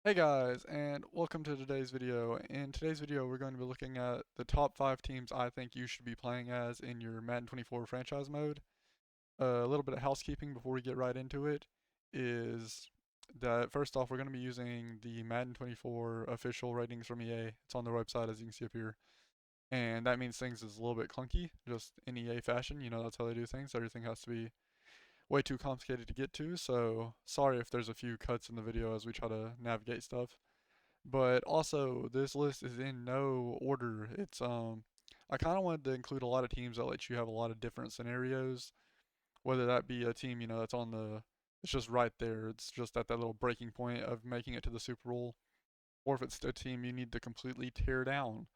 Hey guys, and welcome to today's video. In today's video, we're going to be looking at the top 5 teams I think you should be playing as in your Madden 24 franchise mode. A little bit of housekeeping before we get right into it is that first off, we're going to be using the Madden 24 official ratings from EA. It's on their website as you can see up here. And that means things is a little bit clunky, just in EA fashion. You know, that's how they do things. Everything has to be way too complicated to get to, so sorry if there's a few cuts in the video as we try to navigate stuff. But also, this list is in no order. I kind of wanted to include a lot of teams that let you have a lot of different scenarios, whether that be a team, that's on it's just right there. It's just at that little breaking point of making it to the Super Bowl, or if it's a team you need to completely tear down.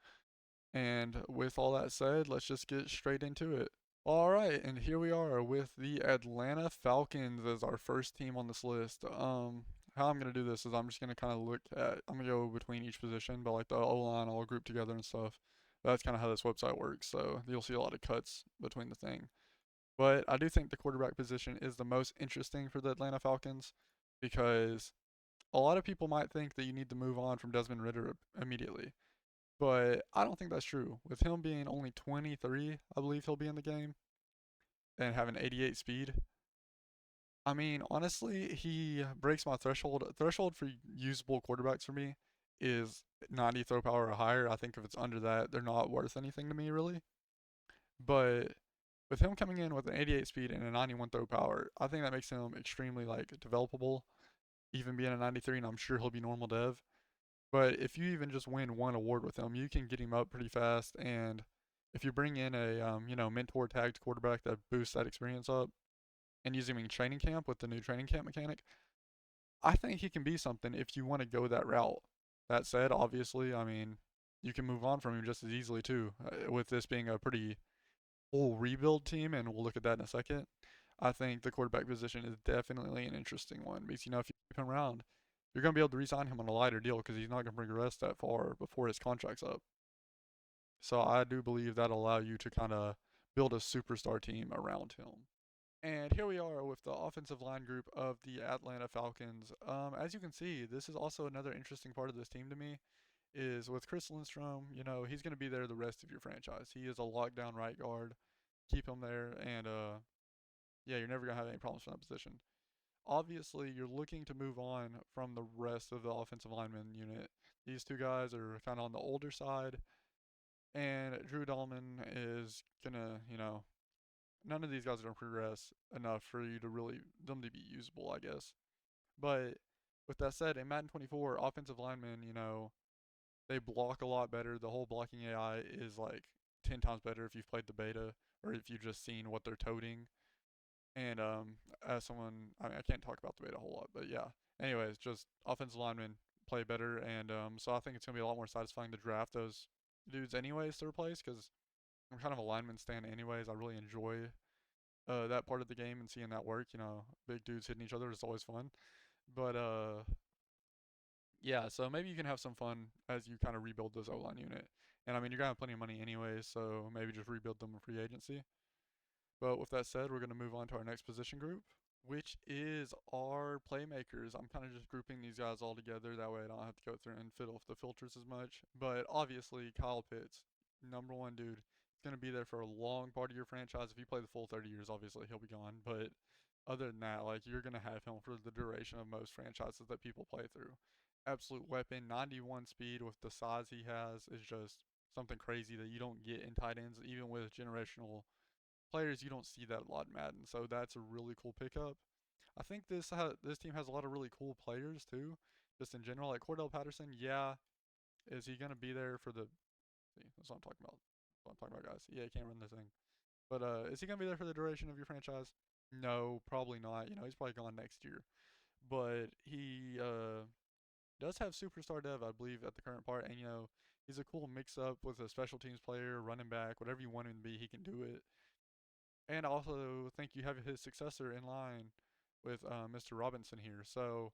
And with all that said, let's just get straight into it. Alright, and here we are with the Atlanta Falcons as our first team on this list. How I'm gonna do this is I'm just gonna kind of I'm gonna go between each position, but like the O-line all grouped together and stuff. That's kind of how this website works, so you'll see a lot of cuts between the thing. But I do think the quarterback position is the most interesting for the Atlanta Falcons because a lot of people might think that you need to move on from Desmond Ridder immediately. But I don't think that's true. With him being only 23, I believe he'll be in the game, and having 88 speed. I mean, honestly, he breaks my threshold. Threshold for usable quarterbacks for me is 90 throw power or higher. I think if it's under that, they're not worth anything to me, really. But with him coming in with an 88 speed and a 91 throw power, I think that makes him extremely like developable, even being a 93, and I'm sure he'll be normal dev. But if you even just win one award with him, you can get him up pretty fast. And if you bring in a mentor tagged quarterback that boosts that experience up and use him in training camp with the new training camp mechanic, I think he can be something if you want to go that route. That said, obviously, I mean, you can move on from him just as easily too. With this being a pretty full rebuild team, and we'll look at that in a second. I think the quarterback position is definitely an interesting one because if you keep him around, you're going to be able to re-sign him on a lighter deal because he's not going to progress that far before his contract's up. So I do believe that'll allow you to kind of build a superstar team around him. And here we are with the offensive line group of the Atlanta Falcons. As you can see, this is also another interesting part of this team to me. Is with Chris Lindstrom, he's going to be there the rest of your franchise. He is a lockdown right guard. Keep him there, and yeah, you're never going to have any problems from that position. Obviously, you're looking to move on from the rest of the offensive lineman unit. These two guys are kind of on the older side, and Drew Dahlman is gonna, none of these guys are gonna progress enough for you to really them to be usable, I guess. But with that said, in Madden 24, offensive linemen, they block a lot better. The whole blocking AI is like 10 times better if you've played the beta or if you've just seen what they're toting. And as someone, I mean, I can't talk about the beta a whole lot, but yeah. Anyways, just offensive linemen play better, and so I think it's gonna be a lot more satisfying to draft those dudes anyways to replace because I'm kind of a lineman stan anyways. I really enjoy that part of the game and seeing that work. Big dudes hitting each other is always fun. But yeah, so maybe you can have some fun as you kind of rebuild this O-line unit. And I mean, you're gonna have plenty of money anyways, so maybe just rebuild them in free agency. But with that said, we're going to move on to our next position group, which is our playmakers. I'm kind of just grouping these guys all together. That way I don't have to go through and fiddle with the filters as much. But obviously, Kyle Pitts, number one dude, is going to be there for a long part of your franchise. If you play the full 30 years, obviously he'll be gone. But other than that, like you're going to have him for the duration of most franchises that people play through. Absolute weapon, 91 speed with the size he has is just something crazy that you don't get in tight ends, even with generational players. You don't see that a lot in Madden, so that's a really cool pickup. I think this team has a lot of really cool players too, just in general. Like Cordell Patterson, yeah, is he gonna be there for the? See, that's what I'm talking about. That's what I'm talking about, guys. Yeah, he can't run this thing. But is he gonna be there for the duration of your franchise? No, probably not. He's probably gone next year. But he does have superstar dev, I believe, at the current part, and he's a cool mix up with a special teams player, running back, whatever you want him to be, he can do it. And I also think you have his successor in line with Mr. Robinson here. So,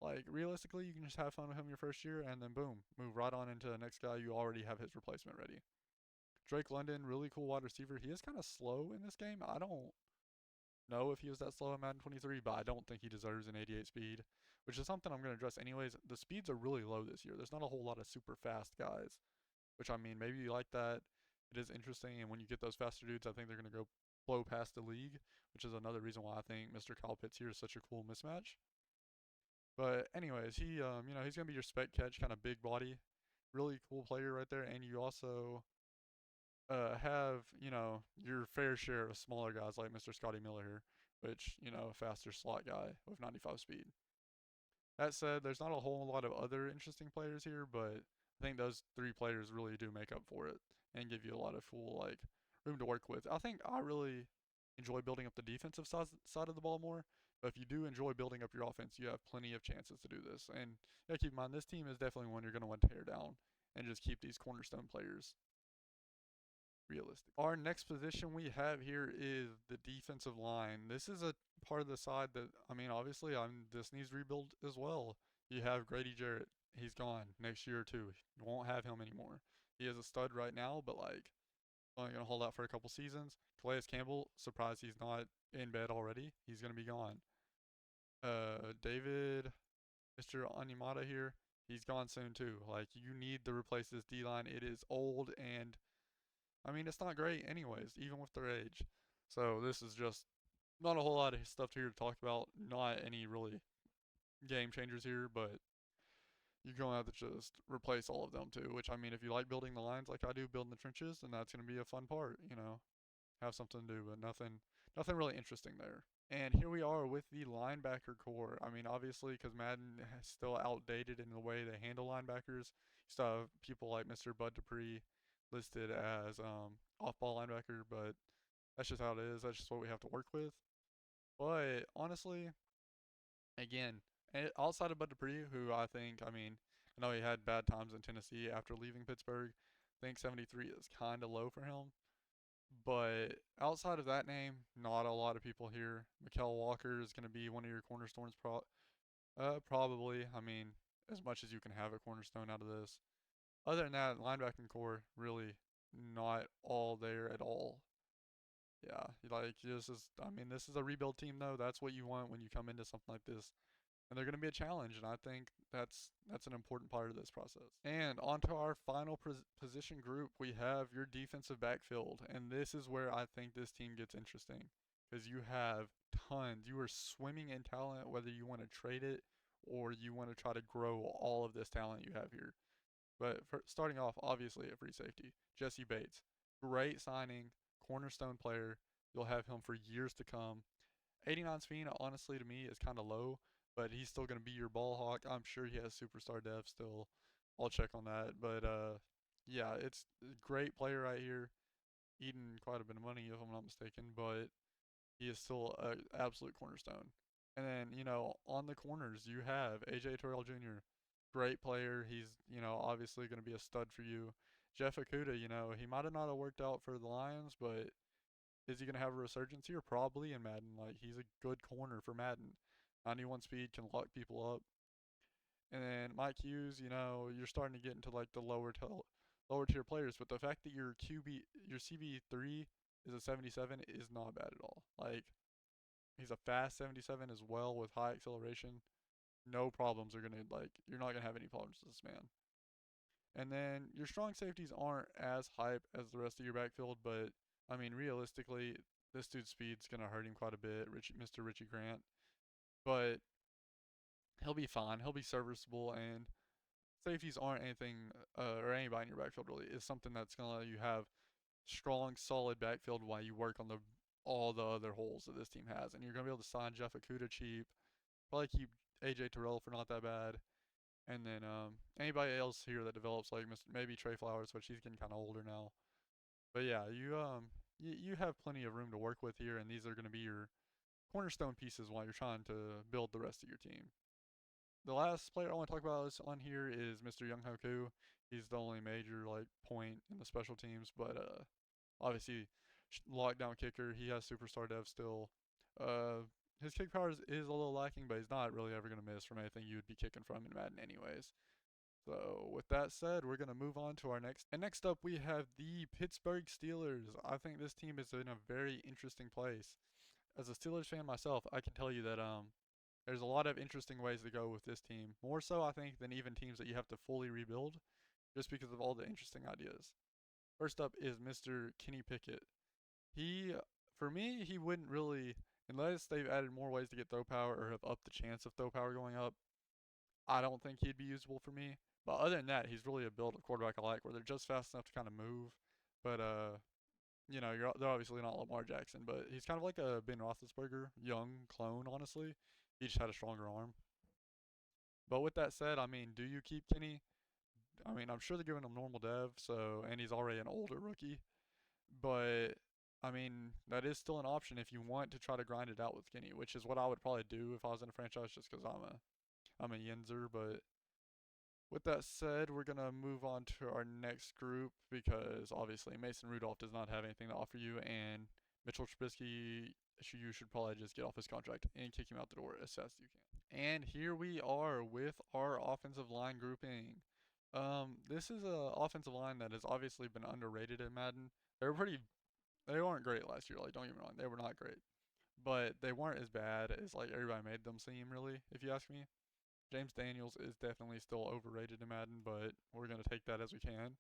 like, realistically, you can just have fun with him your first year and then boom, move right on into the next guy. You already have his replacement ready. Drake London, really cool wide receiver. He is kind of slow in this game. I don't know if he was that slow in Madden 23, but I don't think he deserves an 88 speed. which is something I'm going to address anyways. The speeds are really low this year. There's not a whole lot of super fast guys, which I mean, maybe you like that. It is interesting, and when you get those faster dudes, I think they're going to go blow past the league, which is another reason why I think Mr. Kyle Pitts here is such a cool mismatch. But anyways, he's gonna be your spec catch, kind of big body, really cool player right there. And you also have your fair share of smaller guys like Mr. Scotty Miller here, which a faster slot guy with 95 speed. That said, there's not a whole lot of other interesting players here, but I think those three players really do make up for it and give you a lot of full like room to work with. I think I really enjoy building up the defensive side of the ball more. But if you do enjoy building up your offense, you have plenty of chances to do this. And keep in mind, this team is definitely one you're going to want to tear down and just keep these cornerstone players realistic. Our next position we have here is the defensive line. This is a part of the side that, I mean, obviously, this needs rebuild as well. You have Grady Jarrett. He's gone next year or two. You won't have him anymore. He is a stud right now, but like, only going to hold out for a couple seasons. Calais Campbell, surprised he's not in bed already. He's going to be gone. David, Mr. Animata here, he's gone soon too. Like, you need to replace this D line. It is old, and I mean, it's not great, anyways, even with their age. So, this is just not a whole lot of stuff here to talk about. Not any really game changers here, but you're going to have to just replace all of them too. Which, I mean, if you like building the lines like I do, building the trenches, then that's going to be a fun part. Have something to do, but nothing really interesting there. And here we are with the linebacker core. I mean, obviously, because Madden is still outdated in the way they handle linebackers. You still have people like Mr. Bud Dupree listed as off-ball linebacker, but that's just how it is. That's just what we have to work with. But honestly, again, outside of Bud Dupree, who I mean, I know he had bad times in Tennessee after leaving Pittsburgh. I think 73 is kind of low for him. But outside of that name, not a lot of people here. Mykal Walker is going to be one of your cornerstones, probably. I mean, as much as you can have a cornerstone out of this. Other than that, linebacking core really not all there at all. Yeah, like I mean, this is a rebuild team though. That's what you want when you come into something like this, and they're going to be a challenge. And I think that's an important part of this process. And onto our final position group, we have your defensive backfield, and this is where I think this team gets interesting because you have tons. You are swimming in talent, whether you want to trade it or you want to try to grow all of this talent you have here. But for starting off, obviously at free safety, Jesse Bates, great signing, cornerstone player. You'll have him for years to come. 89 speed, honestly, to me, is kind of low, but he's still going to be your ball hawk. I'm sure he has superstar dev still. I'll check on that. But yeah, it's a great player right here. Eating quite a bit of money, if I'm not mistaken, but he is still an absolute cornerstone. And then, on the corners, you have AJ Terrell Jr., great player. He's, obviously going to be a stud for you. Jeff Okuda, he might have not worked out for the Lions, but is he going to have a resurgence here? Probably in Madden. Like, he's a good corner for Madden. 91 speed can lock people up. And then Mike Hughes, you're starting to get into like the lower tier players, but the fact that your CB3 is a 77 is not bad at all. Like, he's a fast 77 as well with high acceleration. No problems are going to like you're not going to have any problems with this man. And then your strong safeties aren't as hype as the rest of your backfield, but I mean, realistically, this dude's speed's going to hurt him quite a bit, Mr. Richie Grant. But he'll be fine. He'll be serviceable, and safeties aren't anything, or anybody in your backfield really. Is something that's going to let you have strong, solid backfield while you work on all the other holes that this team has. And you're going to be able to sign Jeff Okuda cheap, probably keep AJ Terrell for not that bad. And then anybody else here that develops like maybe Trey Flowers, which he's getting kind of older now. But yeah, you have plenty of room to work with here, and these are going to be your cornerstone pieces while you're trying to build the rest of your team. The last player I want to talk about on here is Mr. Young Hoku. He's the only major like point in the special teams, but obviously lockdown kicker. He has superstar dev still. Uh, his kick power is a little lacking, but he's not really ever going to miss from anything you would be kicking from in Madden anyways. So with that said, we're going to move on to our next. And next up, we have the Pittsburgh Steelers. I think this team is in a very interesting place. As a Steelers fan myself, I can tell you that There's a lot of interesting ways to go with this team. More so, I think, than even teams that you have to fully rebuild, just because of all the interesting ideas. First up is Mr. Kenny Pickett. He, for me, he wouldn't really, unless they've added more ways to get throw power or have upped the chance of throw power going up, I don't think he'd be usable for me. But other than that, he's really a build of quarterback I like, where they're just fast enough to kind of move. But they're obviously not Lamar Jackson, but he's kind of like a Ben Roethlisberger, young clone, honestly. He just had a stronger arm. But with that said, I mean, do you keep Kenny? I mean, I'm sure they're giving him normal dev, so and he's already an older rookie. But I mean, that is still an option if you want to try to grind it out with Kenny, which is what I would probably do if I was in a franchise, just because I'm a Yenzer. But with that said, we're gonna move on to our next group because obviously Mason Rudolph does not have anything to offer you, and Mitchell Trubisky, you should probably just get off his contract and kick him out the door as fast as you can. And here we are with our offensive line grouping. This is a offensive line that has obviously been underrated in Madden. They were pretty, they weren't great last year. Like, don't get me wrong, they were not great, but they weren't as bad as like everybody made them seem. Really, if you ask me. James Daniels is definitely still overrated in Madden, but we're going to take that as we can.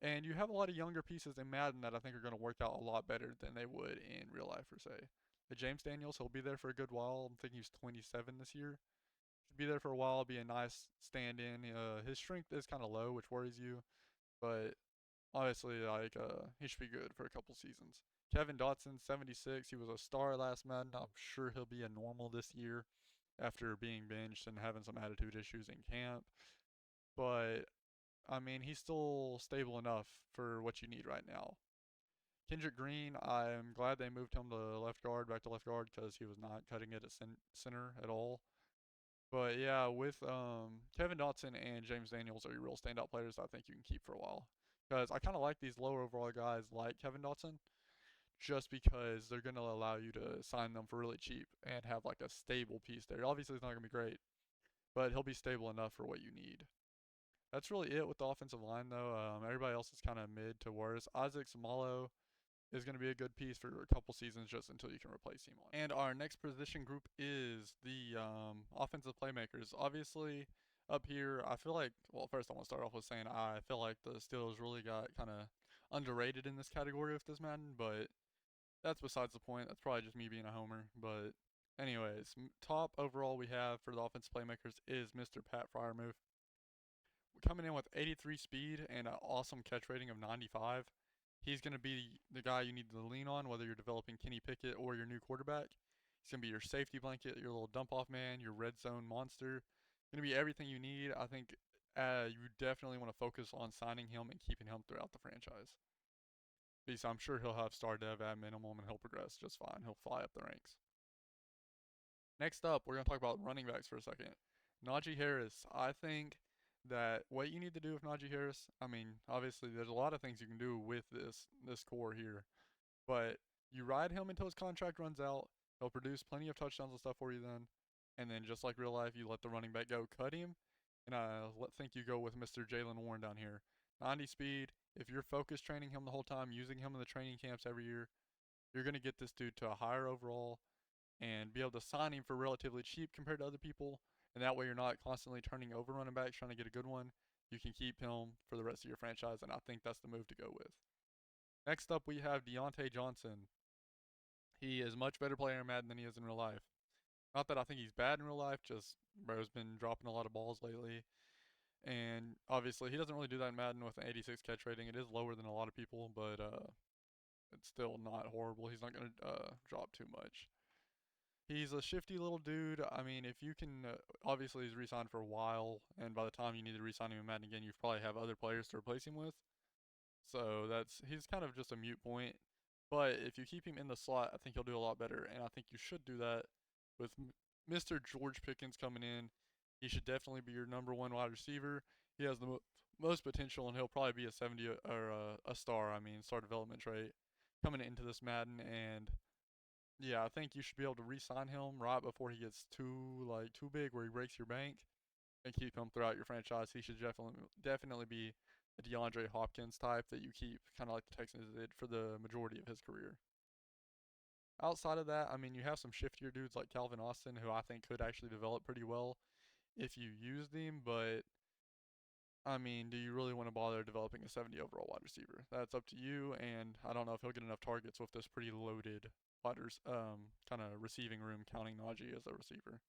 And you have a lot of younger pieces in Madden that I think are going to work out a lot better than they would in real life, per se. The James Daniels, he'll be there for a good while. I'm thinking he's 27 this year. Should be there for a while, be a nice stand in. His strength is kind of low, which worries you, but honestly, he should be good for a couple seasons. Kevin Dotson, 76. He was a star last Madden. I'm sure he'll be a normal this year after being benched and having some attitude issues in camp. But I mean, he's still stable enough for what you need right now. Kendrick Green, I'm glad they moved him to left guard, back to left guard, because he was not cutting it at center at all. But yeah, with Kevin Dotson and James Daniels are your real standout players that I think you can keep for a while. Because I kind of like these lower overall guys like Kevin Dotson, just because they're going to allow you to sign them for really cheap and have like a stable piece there. Obviously, it's not going to be great, but he'll be stable enough for what you need. That's really it with the offensive line, though. Everybody else is kind of mid to worse. Isaac Samalo is going to be a good piece for a couple seasons just until you can replace him on. And our next position group is the offensive playmakers. Obviously, up here, I feel like, well, first I want to start off with saying I feel like the Steelers really got kind of underrated in this category with this Madden, but that's besides the point. That's probably just me being a homer. But, anyways, top overall we have for the offensive playmakers is Mr. Pat Fryermuth. Coming in with 83 speed and an awesome catch rating of 95. He's going to be the guy you need to lean on, whether you're developing Kenny Pickett or your new quarterback. He's going to be your safety blanket, your little dump off man, your red zone monster. Going to be everything you need. I think you definitely want to focus on signing him and keeping him throughout the franchise. Because I'm sure he'll have star dev at minimum and he'll progress just fine. He'll fly up the ranks. Next up, we're going to talk about running backs for a second. Najee Harris. I think that what you need to do with Najee Harris, I mean, obviously there's a lot of things you can do with this core here, but you ride him until his contract runs out. He'll produce plenty of touchdowns and stuff for you then, and then just like real life, you let the running back go, cut him, and I think you go with Mr. Jalen Warren down here. 90 speed. If you're focused training him the whole time, using him in the training camps every year, you're gonna get this dude to a higher overall and be able to sign him for relatively cheap compared to other people. And that way you're not constantly turning over running backs trying to get a good one. You can keep him for the rest of your franchise, and I think that's the move to go with. Next up, we have Deontay Johnson. He is a much better player in Madden than he is in real life. Not that I think he's bad in real life, just bro's been dropping a lot of balls lately. And obviously, he doesn't really do that in Madden with an 86 catch rating. It is lower than a lot of people, but it's still not horrible. He's not going to drop too much. He's a shifty little dude. I mean, if you can, obviously he's re-signed for a while, and by the time you need to re-sign him in Madden again, you probably have other players to replace him with. So he's kind of just a mute point. But if you keep him in the slot, I think he'll do a lot better, and I think you should do that with Mr. George Pickens coming in. He should definitely be your number one wide receiver. He has the most potential, and he'll probably be a 70 or a star. I mean, star development trait coming into this Madden, and yeah, I think you should be able to re-sign him right before he gets too big where he breaks your bank and keep him throughout your franchise. He should definitely be a DeAndre Hopkins type that you keep kind of like the Texans did for the majority of his career. Outside of that, I mean, you have some shiftier dudes like Calvin Austin, who I think could actually develop pretty well if you use them, but I mean, do you really want to bother developing a 70 overall wide receiver? That's up to you, and I don't know if he'll get enough targets with this pretty loaded kind of receiving room, counting Najee as a receiver.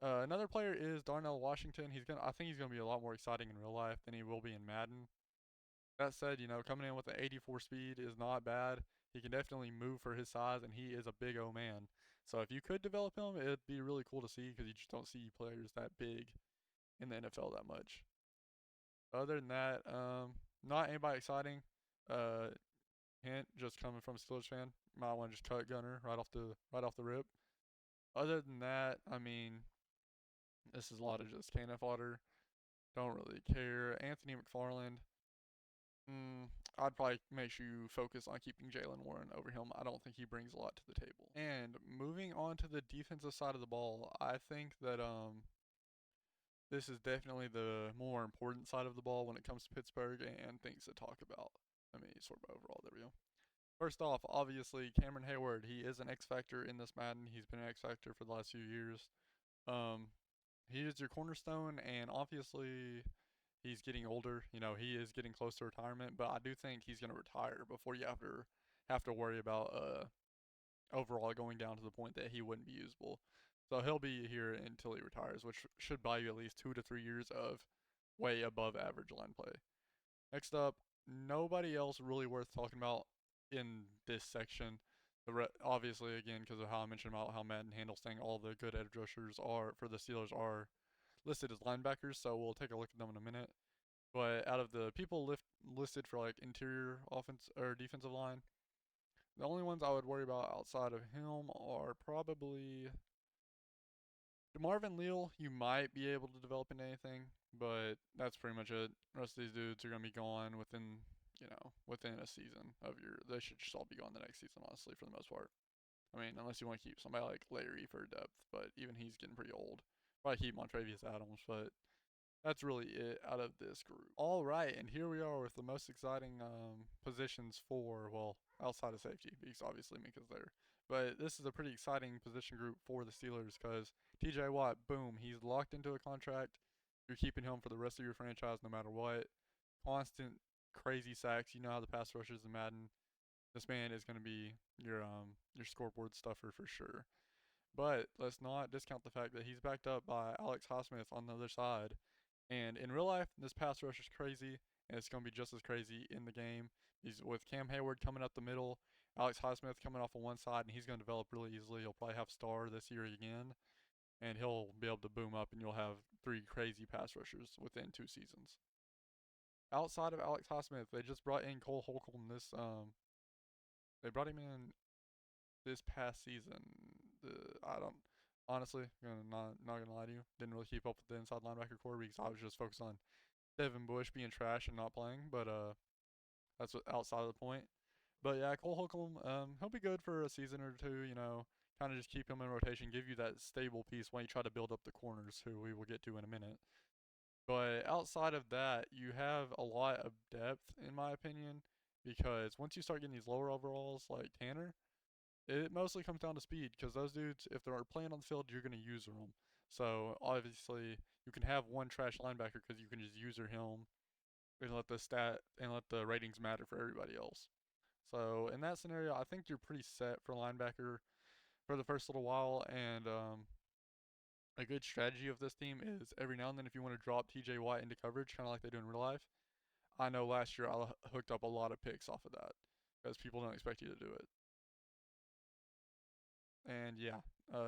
Another player is Darnell Washington. I think he's gonna be a lot more exciting in real life than he will be in Madden. That said, coming in with an 84 speed is not bad. He can definitely move for his size, and he is a big O man. So if you could develop him, it'd be really cool to see because you just don't see players that big in the NFL that much. Other than that, not anybody exciting. Uh, Hint, just coming from a Steelers fan, might want to just cut Gunner right off the rip. Other than that, I mean, this is a lot of just cannon fodder. Don't really care. Anthony McFarland. I'd probably make sure you focus on keeping Jalen Warren over him. I don't think he brings a lot to the table. And moving on to the defensive side of the ball, I think that this is definitely the more important side of the ball when it comes to Pittsburgh and things to talk about. I mean, sort of overall, there we go. First off, obviously, Cameron Hayward, he is an X factor in this Madden. He's been an X factor for the last few years. Um, he is your cornerstone, and obviously, he's getting older. He is getting close to retirement, but I do think he's going to retire before you have to worry about overall going down to the point that he wouldn't be usable. So he'll be here until he retires, which should buy you at least 2 to 3 years of way above average line play. Next up, nobody else really worth talking about in this section. Obviously, again, because of how I mentioned about how Madden handles things, all the good edge rushers are for the Steelers are listed as linebackers. So we'll take a look at them in a minute. But out of the people listed for like interior offense or defensive line, the only ones I would worry about outside of him are probably DeMarvin Leal. You might be able to develop into anything, but that's pretty much it. The rest of these dudes are gonna be gone within a season of your. They should just all be gone the next season, honestly, for the most part. I mean, unless you want to keep somebody like Larry for depth, but even he's getting pretty old. Probably keep Montravius Adams, but that's really it out of this group. All right, and here we are with the most exciting positions for, well, outside of safety, because obviously Minka's there. But this is a pretty exciting position group for the Steelers because TJ Watt, boom, he's locked into a contract. You're keeping him for the rest of your franchise no matter what. Constant crazy sacks. You know how the pass rushers in Madden. This man is going to be your scoreboard stuffer for sure. But let's not discount the fact that he's backed up by Alex Highsmith on the other side. And in real life, this pass rush is crazy, and it's going to be just as crazy in the game. He's with Cam Hayward coming up the middle, Alex Highsmith coming off on one side, and he's going to develop really easily. He'll probably have star this year again, and he'll be able to boom up, and you'll have three crazy pass rushers within 2 seasons. Outside of Alex Highsmith, they just brought in Cole Holcomb this. They brought him in this past season. I don't honestly not gonna lie to you. Didn't really keep up with the inside linebacker core because I was just focused on Devin Bush being trash and not playing. But that's outside of the point. But yeah, Cole Holcomb, he'll be good for a season or two. Kind of just keep him in rotation, give you that stable piece while you try to build up the corners, who we will get to in a minute. But outside of that, you have a lot of depth, in my opinion, because once you start getting these lower overalls like Tanner, it mostly comes down to speed because those dudes, if they're playing on the field, you're going to user them. So obviously, you can have one trash linebacker because you can just user him and let the ratings matter for everybody else. So in that scenario, I think you're pretty set for linebacker for the first little while. And a good strategy of this team is every now and then if you want to drop TJ Watt into coverage, kind of like they do in real life. I know last year I hooked up a lot of picks off of that because people don't expect you to do it. And yeah,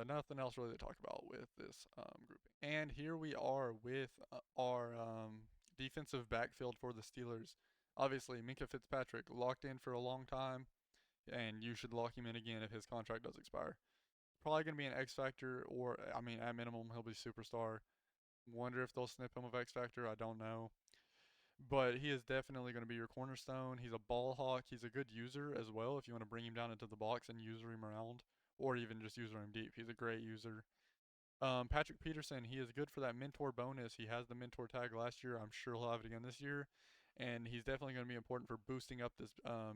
nothing else really to talk about with this grouping. And here we are with our defensive backfield for the Steelers. Obviously, Minka Fitzpatrick locked in for a long time, and you should lock him in again if his contract does expire. Probably going to be an X Factor, or I mean, at minimum, he'll be superstar. Wonder if they'll snip him of X Factor. I don't know. But he is definitely going to be your cornerstone. He's a ball hawk. He's a good user as well if you want to bring him down into the box and user him around, or even just user him deep. He's a great user. Patrick Peterson, he is good for that mentor bonus. He has the mentor tag last year. I'm sure he'll have it again this year. And he's definitely going to be important for boosting up this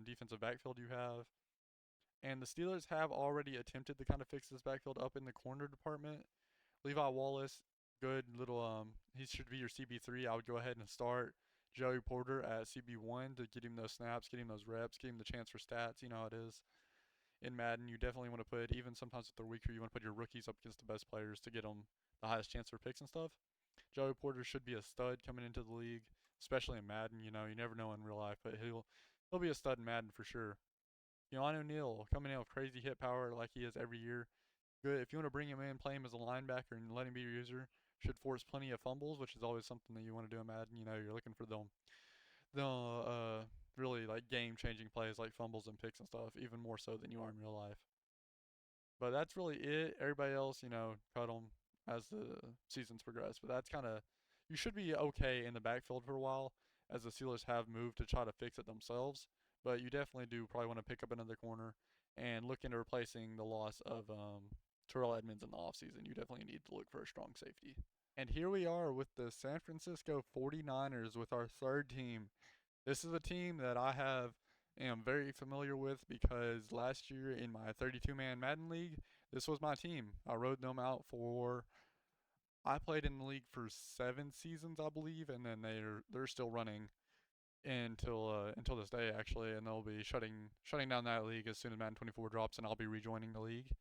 defensive backfield you have. And the Steelers have already attempted to kind of fix this backfield up in the corner department. Levi Wallace, good little he should be your CB3. I would go ahead and start Joey Porter at CB1 to get him those snaps, get him those reps, get him the chance for stats. You know how it is in Madden. You definitely want to put, even sometimes if they're weaker, you want to put your rookies up against the best players to get them the highest chance for picks and stuff. Joey Porter should be a stud coming into the league, especially in Madden. You know, you never know in real life, but he'll be a stud in Madden for sure. Keanu Neal coming in with crazy hit power like he is every year. Good. If you want to bring him in, play him as a linebacker and let him be your user, should force plenty of fumbles, which is always something that you want to do in Madden. You know, you're looking for the really like game-changing plays like fumbles and picks and stuff, even more so than you are in real life. But that's really it. Everybody else, you know, cut them as the seasons progress. But that's kind of, you should be okay in the backfield for a while, as the Steelers have moved to try to fix it themselves. But you definitely do probably want to pick up another corner and look into replacing the loss of Terrell Edmonds in the offseason. You definitely need to look for a strong safety. And here we are with the San Francisco 49ers with our third team. This is a team that am very familiar with because last year in my 32-man Madden league, this was my team. I rode them out for, I played in the league for 7 seasons, I believe, and then they're still running until this day actually, and they'll be shutting down that league as soon as Madden 24 drops, and I'll be rejoining the league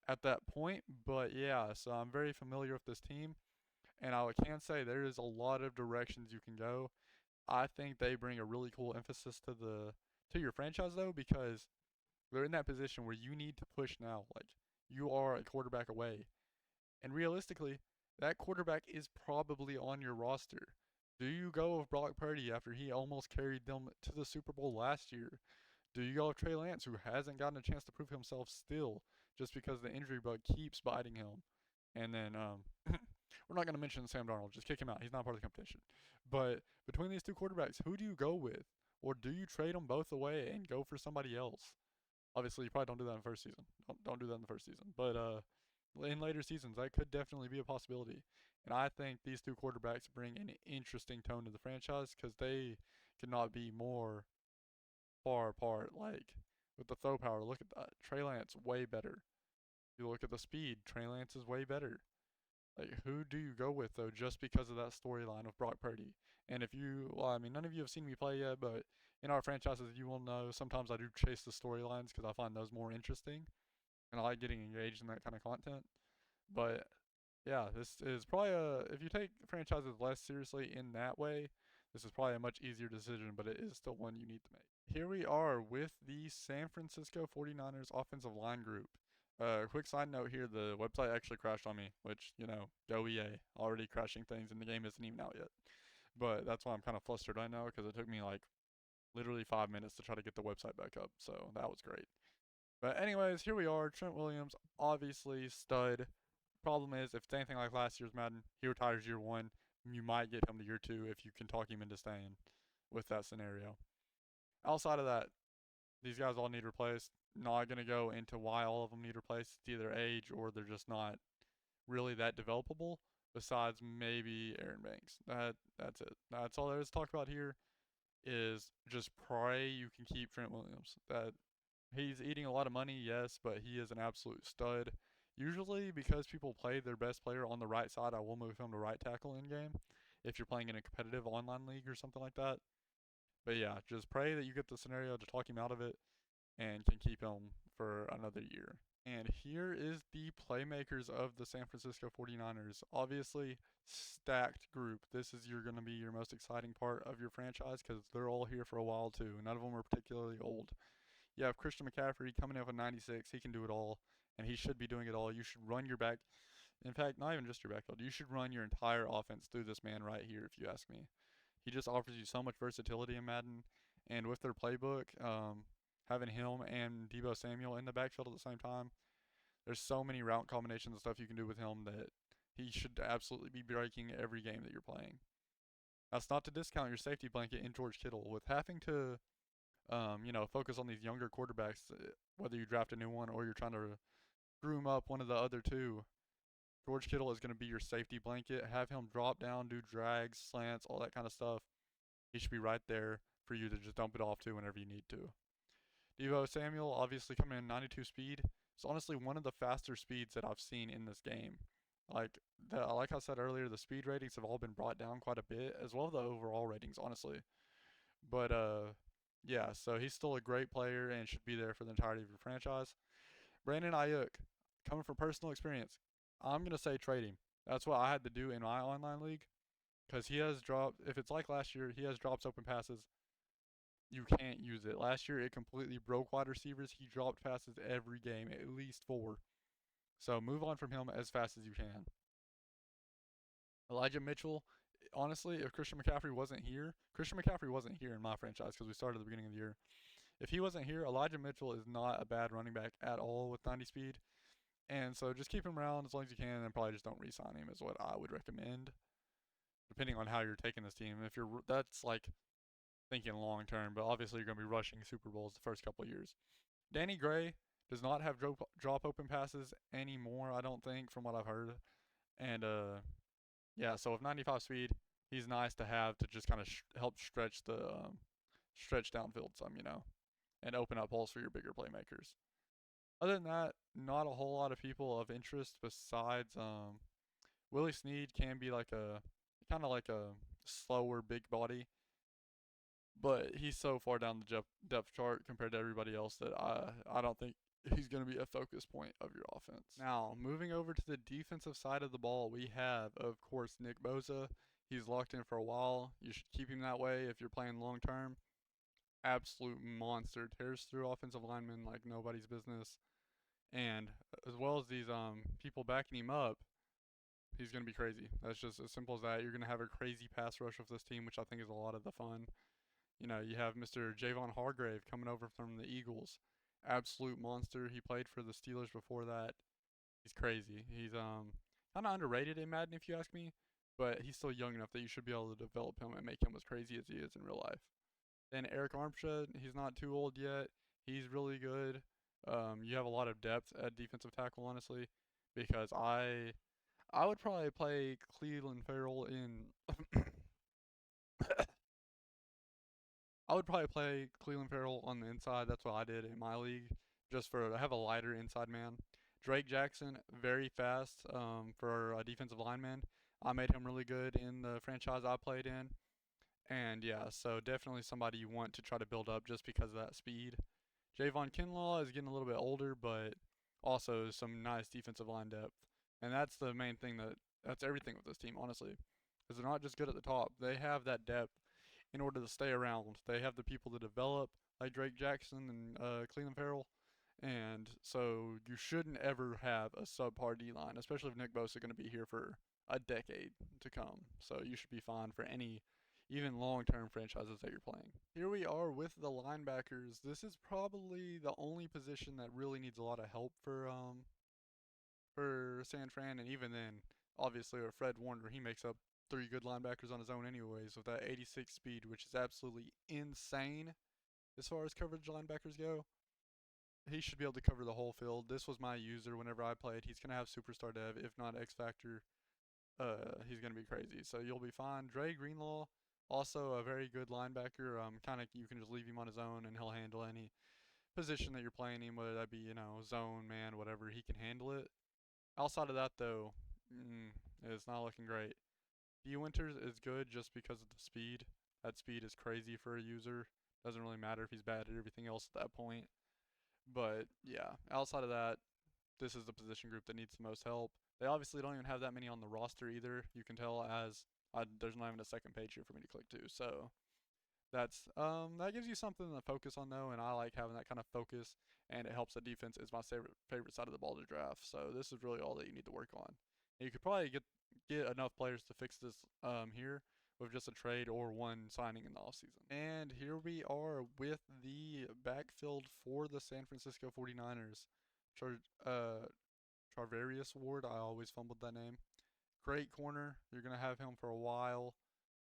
at that point. But yeah, so I'm very familiar with this team, and I can say there is a lot of directions you can go. I think they bring a really cool emphasis to your franchise though, because they're in that position where you need to push now. Like, you are a quarterback away, and realistically, that quarterback is probably on your roster. Do you go with Brock Purdy after he almost carried them to the Super Bowl last year? Do you go with Trey Lance, who hasn't gotten a chance to prove himself still, just because the injury bug keeps biting him? And then we're not going to mention Sam Darnold. Just kick him out. He's not part of the competition. But between these two quarterbacks, who do you go with? Or do you trade them both away and go for somebody else? Obviously, you probably don't do that in the first season. Don't do that in the first season. But in later seasons, that could definitely be a possibility. And I think these two quarterbacks bring an interesting tone to the franchise because they cannot be more far apart. Like, with the throw power, look at that. Trey Lance, way better. You look at the speed, Trey Lance is way better. Like, who do you go with, though, just because of that storyline of Brock Purdy? And if you, well, I mean, none of you have seen me play yet, but in our franchises, you will know sometimes I do chase the storylines because I find those more interesting. And I like getting engaged in that kind of content. But yeah, this is probably if you take franchises less seriously in that way, this is probably a much easier decision, but it is still one you need to make. Here we are with the San Francisco 49ers offensive line group. Quick side note here, the website actually crashed on me, which, you know, go EA, already crashing things and the game isn't even out yet. But that's why I'm kind of flustered right now, because it took me like literally 5 minutes to try to get the website back up, so that was great. But anyways, here we are. Trent Williams, obviously stud. Problem is, if it's anything like last year's Madden, he retires year 1. You might get him to year 2 if you can talk him into staying with that scenario. Outside of that, these guys all need replaced. Not going to go into why all of them need replaced. It's either age or they're just not really that developable, besides maybe Aaron Banks. That's it. That's all there is to talk about here, is just pray you can keep Trent Williams. That he's eating a lot of money, yes, but he is an absolute stud. Usually, because people play their best player on the right side, I will move him to right tackle in game if you're playing in a competitive online league or something like that. But yeah, just pray that you get the scenario to talk him out of it and can keep him for another year. And here is the playmakers of the San Francisco 49ers. Obviously, stacked group. This is going to be your most exciting part of your franchise because they're all here for a while too. None of them are particularly old. You have Christian McCaffrey coming in with 96. He can do it all, and he should be doing it all. You should run your back. In fact, not even just your backfield. You should run your entire offense through this man right here, if you ask me. He just offers you so much versatility in Madden, and with their playbook, having him and Deebo Samuel in the backfield at the same time, there's so many route combinations and stuff you can do with him that he should absolutely be breaking every game that you're playing. That's not to discount your safety blanket in George Kittle. With having to focus on these younger quarterbacks, whether you draft a new one or you're trying to groom up one of the other two, George Kittle is going to be your safety blanket. Have him drop down, do drags, slants, all that kind of stuff. He should be right there for you to just dump it off to whenever you need to. Devo Samuel, obviously coming in 92 speed. It's honestly one of the faster speeds that I've seen in this game. Like I said earlier, the speed ratings have all been brought down quite a bit, as well as the overall ratings, honestly. But yeah. So he's still a great player and should be there for the entirety of your franchise. Brandon Ayuk, coming from personal experience, I'm gonna say trade him. That's what I had to do in my online league because he has dropped. If it's like last year, he has drops open passes. You can't use it. Last year, it completely broke wide receivers. He dropped passes every game, at least 4. So move on from him as fast as you can. Elijah Mitchell, honestly, if Christian McCaffrey wasn't here in my franchise because we started at the beginning of the year. If he wasn't here, Elijah Mitchell is not a bad running back at all with 90 speed. And so just keep him around as long as you can and probably just don't re-sign him is what I would recommend, depending on how you're taking this team. If you're that's like thinking long term, but obviously you're going to be rushing Super Bowls the first couple of years. Danny Gray does not have drop open passes anymore, I don't think, from what I've heard. And yeah, so with 95 speed, he's nice to have to just kind of help stretch downfield some, and open up holes for your bigger playmakers. Other than that, not a whole lot of people of interest besides Willie Snead can be like a kind of like a slower big body, but he's so far down the depth chart compared to everybody else that I don't think he's going to be a focus point of your offense. Now, moving over to the defensive side of the ball, we have, of course, Nick Bosa. He's locked in for a while. You should keep him that way if you're playing long term. Absolute monster. Tears through offensive linemen like nobody's business. And as well as these people backing him up, he's going to be crazy. That's just as simple as that. You're going to have a crazy pass rush with this team, which I think is a lot of the fun. You have Mr. Javon Hargrave coming over from the Eagles. Absolute monster. He played for the Steelers before that. He's crazy. He's kind of underrated in Madden if you ask me, but he's still young enough that you should be able to develop him and make him as crazy as he is in real life. Then Eric Armstead, he's not too old yet. He's really good. You have a lot of depth at defensive tackle, honestly, because I would probably play Cleveland Farrell in I would probably play Cleveland Farrell on the inside. That's what I did in my league, just for I have a lighter inside man. Drake Jackson, very fast for a defensive lineman. I made him really good in the franchise I played in. And yeah, so definitely somebody you want to try to build up just because of that speed. Javon Kinlaw is getting a little bit older, but also some nice defensive line depth. And that's the main thing that's everything with this team, honestly. Because they're not just good at the top. They have that depth in order to stay around. They have the people to develop, like Drake Jackson and Cleveland Farrell. And so you shouldn't ever have a subpar D line, especially if Nick Bosa is going to be here for a decade to come. So you should be fine for any even long-term franchises that you're playing. Here we are with the linebackers. This is probably the only position that really needs a lot of help for San Fran, and even then, obviously, with Fred Warner, he makes up 3 good linebackers on his own anyways with that 86 speed, which is absolutely insane as far as coverage linebackers go. He should be able to cover the whole field. This was my user whenever I played. He's going to have superstar dev, if not X Factor. He's going to be crazy. So you'll be fine. Dre Greenlaw, also a very good linebacker. Kind of you can just leave him on his own and he'll handle any position that you're playing him, whether that be zone, man, whatever. He can handle it. Outside of that, though, it's not looking great. D Winters is good just because of the speed. That speed is crazy for a user. Doesn't really matter if he's bad at everything else at that point. But yeah, outside of that, this is the position group that needs the most help. They obviously don't even have that many on the roster either. You can tell as there's not even a second page here for me to click to. So that gives you something to focus on though, and I like having that kind of focus, and it helps the defense is my favorite side of the ball to draft. So this is really all that you need to work on. And you could probably get enough players to fix this here with just a trade or one signing in the offseason. And here we are with the backfield for the San Francisco 49ers. Charvarius Ward, I always fumbled that name. Great corner. You're going to have him for a while,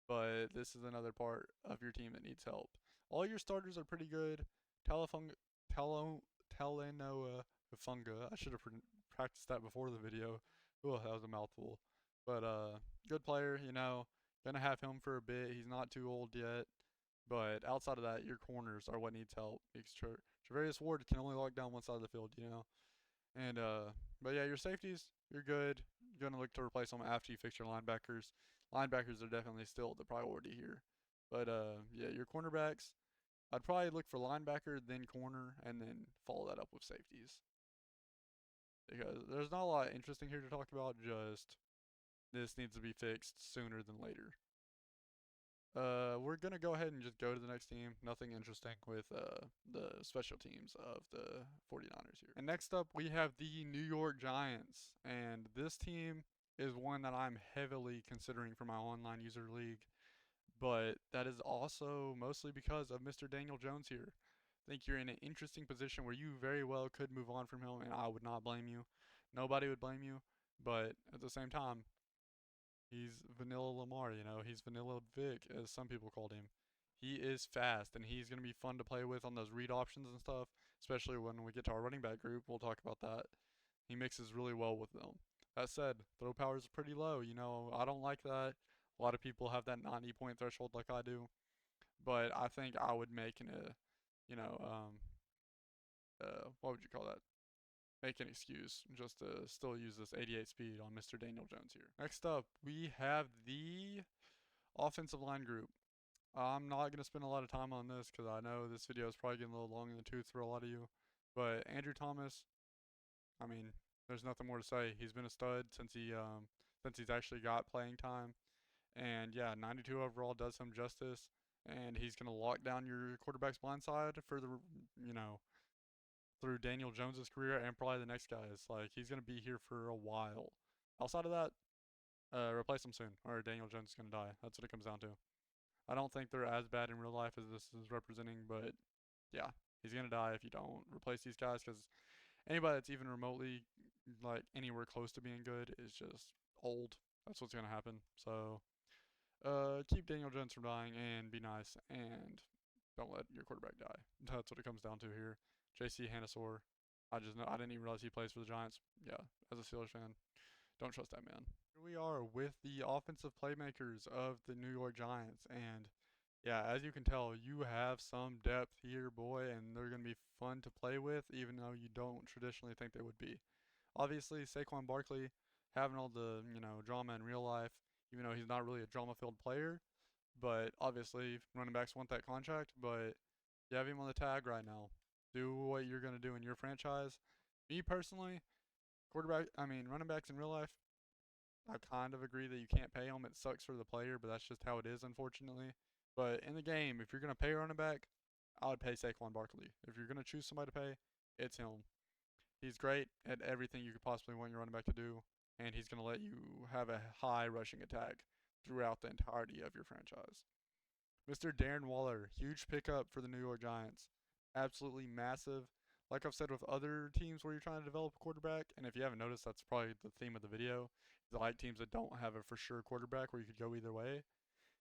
but this is another part of your team that needs help. All your starters are pretty good. Talanoa Funga. I should have practiced that before the video. Oh, that was a mouthful. But good player, Gonna have him for a bit. He's not too old yet. But outside of that, your corners are what needs help. Travarius Ward can only lock down one side of the field, you know. And but yeah, your safeties, you're good. You're gonna look to replace them after you fix your linebackers. Linebackers are definitely still the priority here. But yeah, your cornerbacks, I'd probably look for linebacker, then corner, and then follow that up with safeties. Because there's not a lot interesting here to talk about, just this needs to be fixed sooner than later. We're gonna go ahead and just go to the next team. Nothing interesting with the special teams of the 49ers here. And next up, we have the New York Giants. And this team is one that I'm heavily considering for my online user league. But that is also mostly because of Mr. Daniel Jones here. I think you're in an interesting position where you very well could move on from him, and I would not blame you. Nobody would blame you. But at the same time, he's Vanilla Lamar, you know. He's Vanilla Vic, as some people called him. He is fast, and he's going to be fun to play with on those read options and stuff, especially when we get to our running back group. We'll talk about that. He mixes really well with them. That said, throw power is pretty low. You know, I don't like that. A lot of people have that 90-point threshold like I do. But I think I would make you know, what would you call that? Make an excuse just to still use this 88 speed on Mr. Daniel Jones here. Next up, we have the offensive line group. I'm not going to spend a lot of time on this because I know this video is probably getting a little long in the tooth for a lot of you. But Andrew Thomas, I mean, there's nothing more to say. He's been a stud since he's actually got playing time. And yeah, 92 overall does him justice. And he's going to lock down your quarterback's blind side for the, you know, through Daniel Jones's career and probably the next guy's. Like, he's going to be here for a while. Outside of that, replace him soon, or Daniel Jones is going to die. That's what it comes down to. I don't think they're as bad in real life as this is representing, but yeah, he's going to die if you don't replace these guys, because anybody that's even remotely, like, anywhere close to being good is just old. That's what's going to happen. So, keep Daniel Jones from dying and be nice and don't let your quarterback die. That's what it comes down to here. JC Hanasaur, I didn't even realize he plays for the Giants. Yeah, as a Steelers fan, don't trust that man. Here we are with the offensive playmakers of the New York Giants, and yeah, as you can tell, you have some depth here, boy, and they're going to be fun to play with, even though you don't traditionally think they would be. Obviously, Saquon Barkley having all the, you know, drama in real life, even though he's not really a drama-filled player, but obviously running backs want that contract, but you have him on the tag right now. Do what you're going to do in your franchise. Me personally, running backs in real life, I kind of agree that you can't pay them. It sucks for the player, but that's just how it is, unfortunately. But in the game, if you're going to pay a running back, I would pay Saquon Barkley. If you're going to choose somebody to pay, it's him. He's great at everything you could possibly want your running back to do, and he's going to let you have a high rushing attack throughout the entirety of your franchise. Mr. Darren Waller, huge pickup for the New York Giants. Absolutely massive. Like I've said with other teams where you're trying to develop a quarterback, and if you haven't noticed, that's probably the theme of the video. I like teams that don't have a for sure quarterback where you could go either way.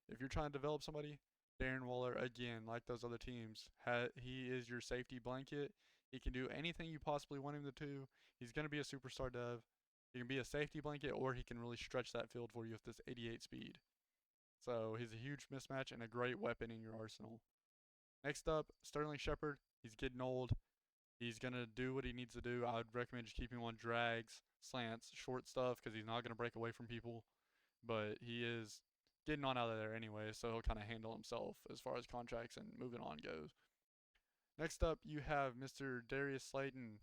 If you're trying to develop somebody, Darren Waller, again, like those other teams, he is your safety blanket. He can do anything you possibly want him to do. He's going to be a superstar dev. He can be a safety blanket, or he can really stretch that field for you with this 88 speed. So he's a huge mismatch and a great weapon in your arsenal. Next up, Sterling Shepard. He's getting old. He's going to do what he needs to do. I would recommend just keeping him on drags, slants, short stuff, because he's not going to break away from people. But he is getting on out of there anyway, so he'll kind of handle himself as far as contracts and moving on goes. Next up, you have Mr. Darius Slayton.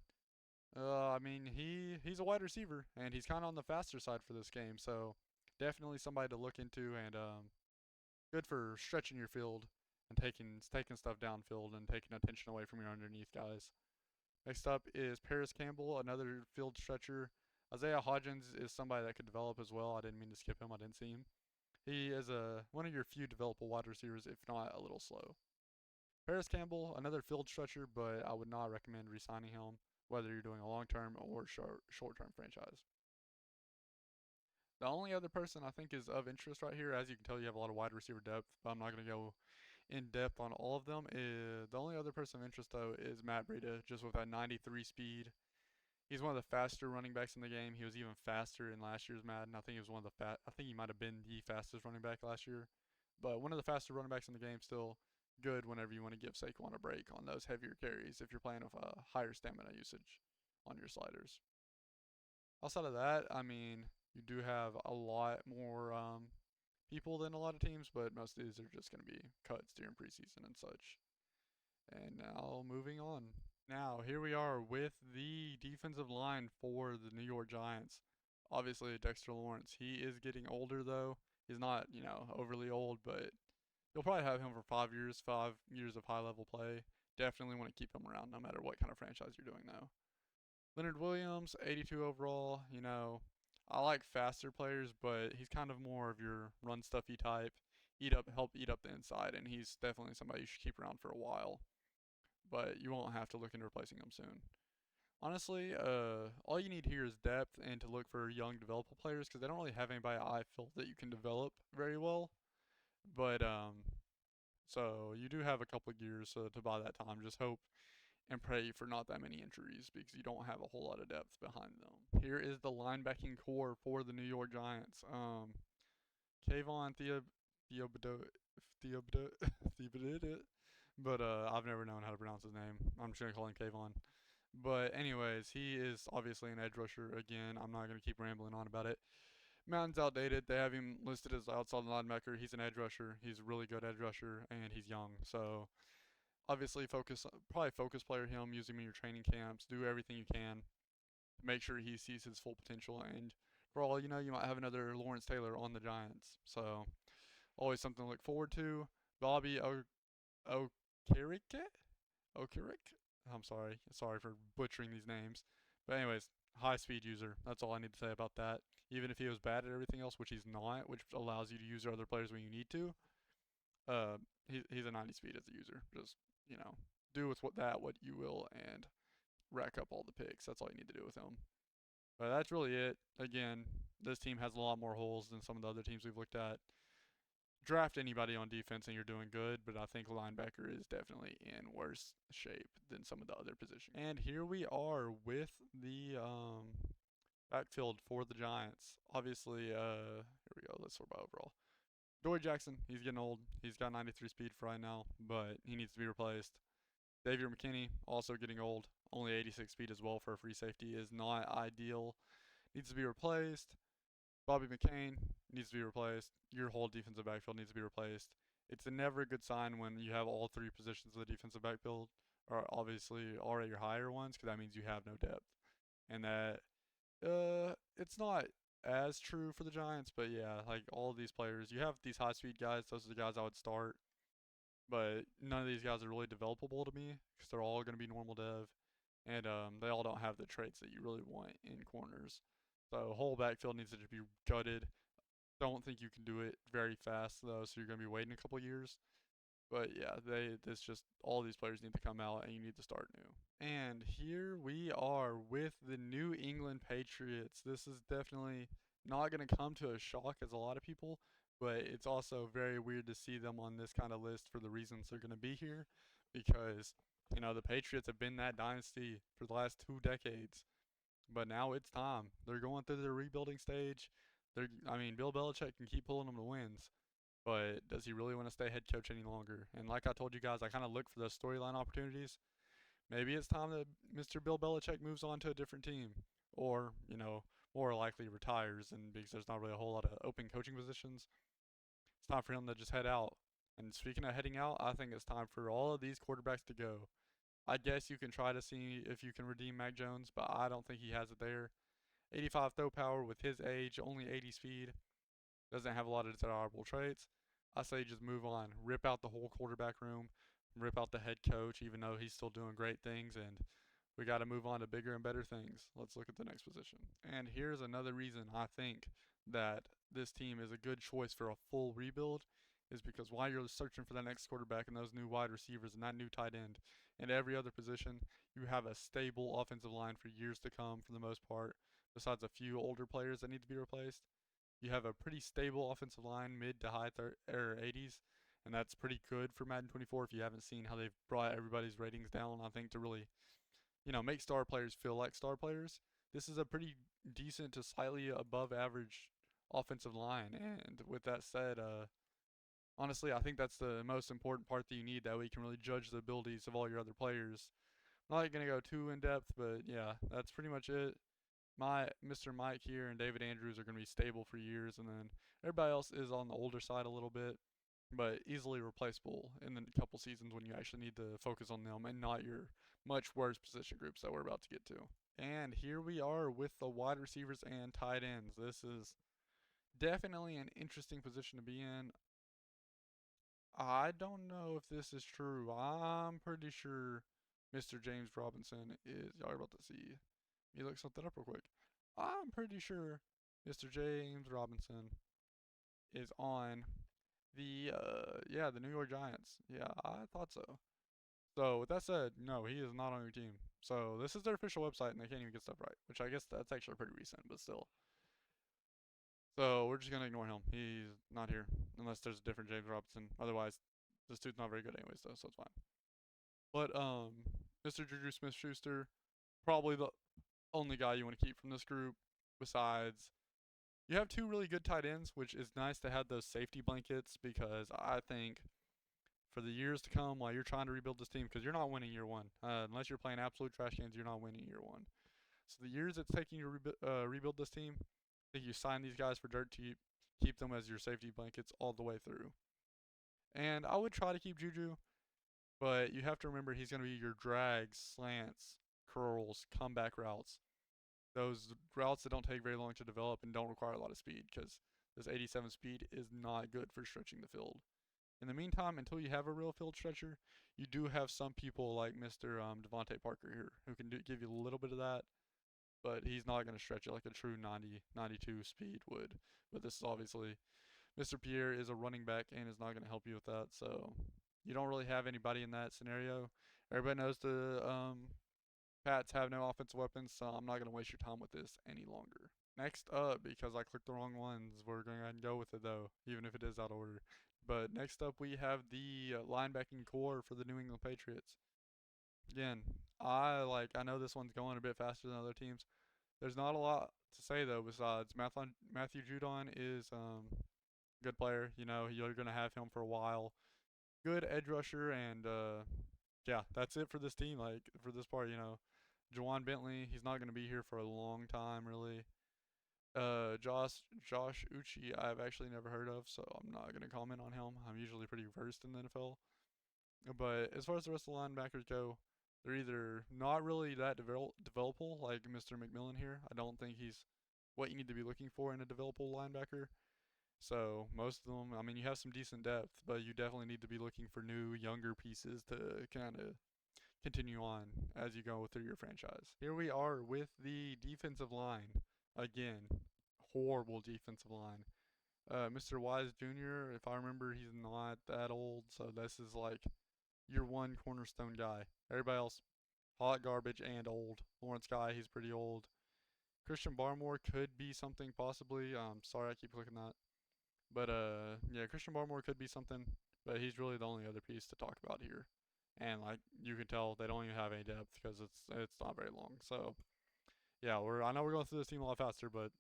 He's a wide receiver, and he's kind of on the faster side for this game, so definitely somebody to look into, and good for stretching your field and taking stuff downfield and taking attention away from your underneath guys. Next up is Paris Campbell, another field stretcher. Isaiah Hodgins is somebody that could develop as well. I didn't mean to skip him. I didn't see him. He is one of your few developable wide receivers, if not a little slow. Paris Campbell, another field stretcher, but I would not recommend re-signing him, whether you're doing a long-term or short-term franchise. The only other person I think is of interest right here, as you can tell, you have a lot of wide receiver depth, but I'm not going to go in depth on all of them. The only other person of interest, though, is Matt Breida, just with that 93 speed. He's one of the faster running backs in the game. He was even faster in last year's Madden. I think he was one of the I think he might have been the fastest running back last year, but one of the faster running backs in the game still. good whenever you want to give Saquon a break on those heavier carries if you're playing with a higher stamina usage on your sliders. Outside of that, I mean, you do have a lot more people than a lot of teams, but most of these are just going to be cuts during preseason and such. And now moving on. Now, here we are with the defensive line for the New York Giants. Obviously, Dexter Lawrence. He is getting older, though. He's not, overly old, but you'll probably have him for 5 years, 5 years of high level play. Definitely want to keep him around no matter what kind of franchise you're doing, though. Leonard Williams, 82 overall. I like faster players, but he's kind of more of your run stuffy type. Help eat up the inside, and he's definitely somebody you should keep around for a while. But you won't have to look into replacing him soon. Honestly, all you need here is depth and to look for young developable players because they don't really have anybody I feel that you can develop very well. But so you do have a couple of years to buy that time. Just hope and pray for not that many injuries because you don't have a whole lot of depth behind them. Here is the linebacking core for the New York Giants. Kayvon Thibodeau, but I've never known how to pronounce his name. I'm just gonna call him Kayvon. But anyways, he is obviously an edge rusher. Again, I'm not gonna keep rambling on about it. Mountain's outdated. They have him listed as outside linebacker. He's an edge rusher. He's a really good edge rusher, and he's young. So obviously, probably focus player him. Use him in your training camps. Do everything you can to make sure he sees his full potential. And for all you know, you might have another Lawrence Taylor on the Giants. So always something to look forward to. Bobby Okereke? Okereke? I'm sorry. Sorry for butchering these names. But anyways, high speed user. That's all I need to say about that. Even if he was bad at everything else, which he's not, which allows you to use your other players when you need to. He's a 90 speed as a user. Just do with what you will and rack up all the picks. That's all you need to do with him. But that's really it. Again, this team has a lot more holes than some of the other teams we've looked at. Draft anybody on defense and you're doing good, but I think linebacker is definitely in worse shape than some of the other positions. And here we are with the backfield for the Giants. Obviously, here we go. Let's sort by overall. Dory Jackson, he's getting old. He's got 93 speed for right now, but he needs to be replaced. Xavier McKinney, also getting old. Only 86 speed as well for a free safety is not ideal. Needs to be replaced. Bobby McCain needs to be replaced. Your whole defensive backfield needs to be replaced. It's never a good sign when you have all three positions of the defensive backfield are obviously already your higher ones because that means you have no depth. And that it's not as true for the Giants, but yeah, like all of these players, you have these high speed guys. Those are the guys I would start, but none of these guys are really developable to me because they're all going to be normal dev, and they all don't have the traits that you really want in corners. So whole backfield needs to be gutted. Don't think you can do it very fast though, so you're going to be waiting a couple years. But yeah, this just all these players need to come out and you need to start new. And here we are with the New England Patriots. This is definitely not going to come to a shock as a lot of people, but it's also very weird to see them on this kind of list for the reasons they're going to be here because, the Patriots have been that dynasty for the last 2 decades. But now it's time. They're going through their rebuilding stage. Bill Belichick can keep pulling them to wins, but does he really want to stay head coach any longer? And like I told you guys, I kind of look for those storyline opportunities. Maybe it's time that Mr. Bill Belichick moves on to a different team, or more likely retires, and because there's not really a whole lot of open coaching positions, it's time for him to just head out. And speaking of heading out, I think it's time for all of these quarterbacks to go. I guess you can try to see if you can redeem Mac Jones, but I don't think he has it there. 85 throw power with his age, only 80 speed, doesn't have a lot of desirable traits. I say just move on. Rip out the whole quarterback room, rip out the head coach, even though he's still doing great things, and we got to move on to bigger and better things. Let's look at the next position. And here's another reason I think that this team is a good choice for a full rebuild is because while you're searching for that next quarterback and those new wide receivers and that new tight end and every other position, you have a stable offensive line for years to come for the most part, besides a few older players that need to be replaced. You have a pretty stable offensive line, mid to high 80s, and that's pretty good for Madden 24 if you haven't seen how they've brought everybody's ratings down, I think, to really, make star players feel like star players. This is a pretty decent to slightly above average offensive line, and with that said, honestly, I think that's the most important part that you need. That way you can really judge the abilities of all your other players. I'm not gonna go too in depth, but yeah, that's pretty much it. My Mr. Mike here and David Andrews are gonna be stable for years, and then everybody else is on the older side a little bit, but easily replaceable in the couple seasons when you actually need to focus on them and not your much worse position groups that we're about to get to. And here we are with the wide receivers and tight ends. This is definitely an interesting position to be in. I don't know if this is true. I'm pretty sure Mr. James Robinson is. Y'all are about to see. Let me look something up real quick. I'm pretty sure Mr. James Robinson is on the New York Giants. Yeah, I thought so. So with that said, no, he is not on your team. So this is their official website, and they can't even get stuff right, which I guess that's actually pretty recent, but still. So we're just gonna ignore him. He's not here unless there's a different James Robinson. Otherwise, this dude's not very good anyways, though, so it's fine. But Mr. Juju Smith-Schuster, probably the only guy you want to keep from this group. Besides, you have two really good tight ends, which is nice to have those safety blankets because I think for the years to come, while you're trying to rebuild this team, because you're not winning year one, unless you're playing absolute trash cans, you're not winning year one. So the years it's taking you to rebuild this team, I think you sign these guys for dirt cheap, keep them as your safety blankets all the way through. And I would try to keep Juju, but you have to remember he's going to be your drags, slants, curls, comeback routes. Those routes that don't take very long to develop and don't require a lot of speed because this 87 speed is not good for stretching the field. In the meantime, until you have a real field stretcher, you do have some people like Mr. Devontae Parker here who can give you a little bit of that, but he's not going to stretch it like a true 90, 92 speed would. But this is obviously Mr. Pierre is a running back and is not going to help you with that, so you don't really have anybody in that scenario. Everybody knows the Pats have no offensive weapons, so I'm not going to waste your time with this any longer. Next up, because I clicked the wrong ones, we're going to go with it though, even if it is out of order. But next up, we have the linebacking core for the New England Patriots. Again, I know this one's going a bit faster than other teams. There's not a lot to say though. Besides, Matthew Judon is a good player. You know, you're going to have him for a while. Good edge rusher, and yeah, that's it for this team. Like for this part, you know, Jawan Bentley, he's not going to be here for a long time, really. Josh Uchi, I've actually never heard of, so I'm not going to comment on him. I'm usually pretty versed in the NFL. But as far as the rest of the linebackers go, they're either not really that developable, like Mr. McMillan here. I don't think he's what you need to be looking for in a developable linebacker. So most of them, I mean, you have some decent depth, but you definitely need to be looking for new, younger pieces to kind of continue on as you go through your franchise. Here we are with the defensive line. Again, horrible defensive line. Mr. Wise Jr., if I remember, he's not that old, so this is like your one cornerstone guy. Everybody else, hot garbage and old. Lawrence Guy, he's pretty old. Christian Barmore could be something possibly. Sorry, I keep clicking that. But yeah, Christian Barmore could be something, but he's really the only other piece to talk about here. And like you can tell, they don't even have any depth because it's not very long. So yeah, I know we're going through this team a lot faster, but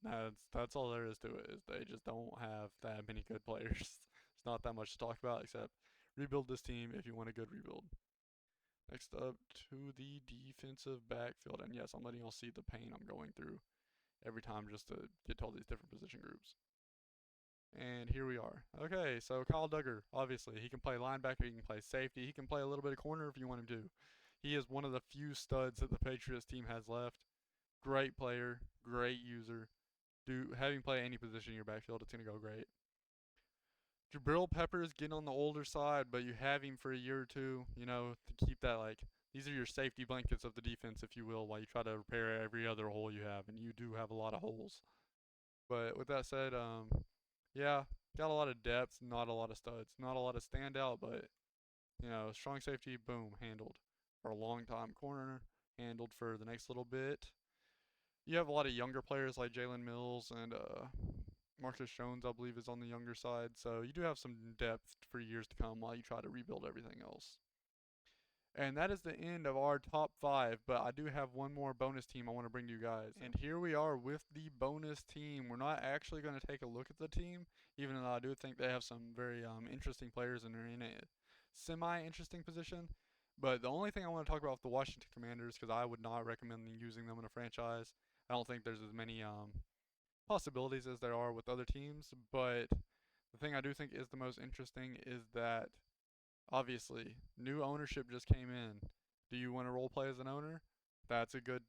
that's all there is to it. Is they just don't have that many good players. It's not that much to talk about except rebuild this team if you want a good rebuild. Next up to the defensive backfield, and yes, I'm letting y'all see the pain I'm going through every time just to get to all these different position groups. And here we are. Okay, so Kyle Duggar, obviously, he can play linebacker, he can play safety, he can play a little bit of corner if you want him to. He is one of the few studs that the Patriots team has left. Great player, great user. Having play any position in your backfield, it's going to go great. Jabril Peppers getting on the older side, but you have him for a year or two, you know, to keep that like these are your safety blankets of the defense, if you will, while you try to repair every other hole you have, and you do have a lot of holes. But with that said, yeah, got a lot of depth, not a lot of studs, not a lot of standout, but you know, strong safety, boom, handled for a long time. Corner handled for the next little bit. You have a lot of younger players like Jalen Mills and Marcus Jones, I believe, is on the younger side. So you do have some depth for years to come while you try to rebuild everything else. And that is the end of our top 5, but I do have one more bonus team I want to bring to you guys. And here we are with the bonus team. We're not actually going to take a look at the team, even though I do think they have some very interesting players and they're in a semi-interesting position. But the only thing I want to talk about with the Washington Commanders, because I would not recommend using them in a franchise. I don't think there's as many possibilities as there are with other teams. But the thing I do think is the most interesting is that obviously new ownership just came in. Do you want to role play as an owner? That's a good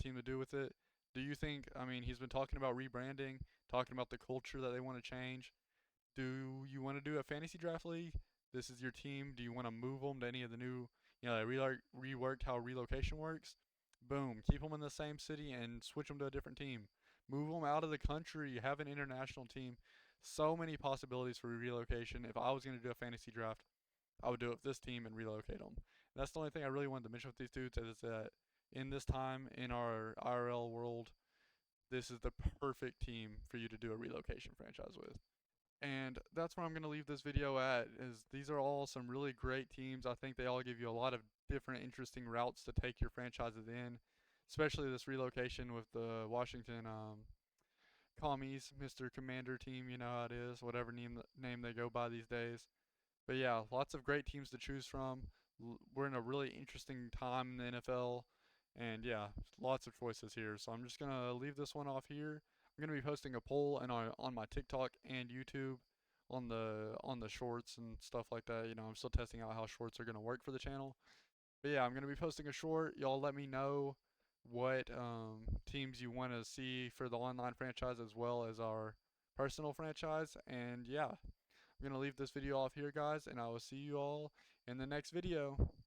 team to do with it. Do you think, I mean, he's been talking about rebranding, talking about the culture that they want to change. Do you want to do a fantasy draft league? This is your team. Do you want to move them to any of the new, they reworked how relocation works? Boom. Keep them in the same city and switch them to a different team. Move them out of the country. Have an international team. So many possibilities for relocation. If I was going to do a fantasy draft, I would do it with this team and relocate them. And that's the only thing I really wanted to mention with these dudes is that in this time in our IRL world, this is the perfect team for you to do a relocation franchise with. And that's where I'm going to leave this video at, is these are all some really great teams. I think they all give you a lot of different interesting routes to take your franchises in, especially this relocation with the Washington commies, Mr. Commander team, you know how it is, whatever name they go by these days. But yeah, lots of great teams to choose from. We're in a really interesting time in the NFL, and yeah, lots of choices here. So I'm just gonna leave this one off here. I'm gonna be posting a poll and on my TikTok and YouTube on the shorts and stuff like that. I'm still testing out how shorts are gonna work for the channel. But yeah, I'm gonna be posting a short. Y'all let me know what teams you want to see for the online franchise as well as our personal franchise. And yeah, I'm going to leave this video off here, guys, and I will see you all in the next video.